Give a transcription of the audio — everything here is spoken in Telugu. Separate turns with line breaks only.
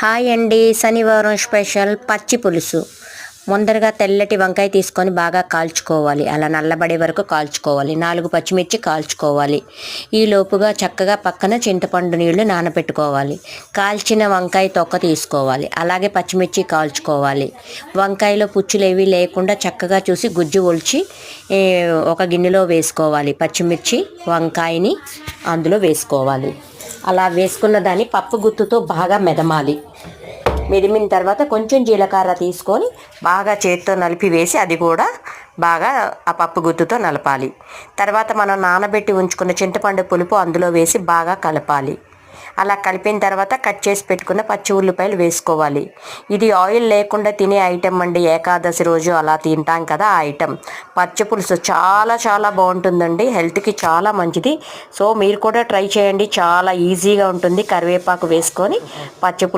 హాయ్ అండి. శనివారం స్పెషల్ పచ్చి పులుసు. ముందరగా తెల్లటి వంకాయ తీసుకొని బాగా కాల్చుకోవాలి. అలా నల్లబడే వరకు కాల్చుకోవాలి. 4 పచ్చిమిర్చి కాల్చుకోవాలి. ఈ లోపుగా చక్కగా పక్కన చింతపండు నీళ్లు నానబెట్టుకోవాలి. కాల్చిన వంకాయ తొక్క తీసుకోవాలి. అలాగే పచ్చిమిర్చి కాల్చుకోవాలి. వంకాయలో పుచ్చులేవి లేకుండా చక్కగా చూసి గుజ్జు ఒలిచి ఒక గిన్నెలో వేసుకోవాలి. పచ్చిమిర్చి వంకాయని అందులో వేసుకోవాలి. అలా వేసుకున్న దాన్ని పప్పు గుత్తుతో బాగా మెదమాలి. మెదిమిన తర్వాత కొంచెం జీలకర్ర తీసుకొని బాగా చేతితో నలిపి వేసి అది కూడా బాగా ఆ పప్పు గుత్తుతో నలపాలి. తర్వాత మనం నానబెట్టి ఉంచుకున్న చింతపండు పులుపు అందులో వేసి బాగా కలపాలి. అలా కలిపిన తర్వాత కట్ చేసి పెట్టుకున్న పచ్చి ఉల్లిపాయలు వేసుకోవాలి. ఇది ఆయిల్ లేకుండా తినే ఐటెం అండి. ఏకాదశి రోజు అలా తింటాం కదా, ఆ ఐటెం పచ్చి పులుసు చాలా చాలా బాగుంటుందండి. హెల్త్కి చాలా మంచిది. సో మీరు కూడా ట్రై చేయండి. చాలా ఈజీగా ఉంటుంది. కరివేపాకు వేసుకొని పచ్చి పులుసు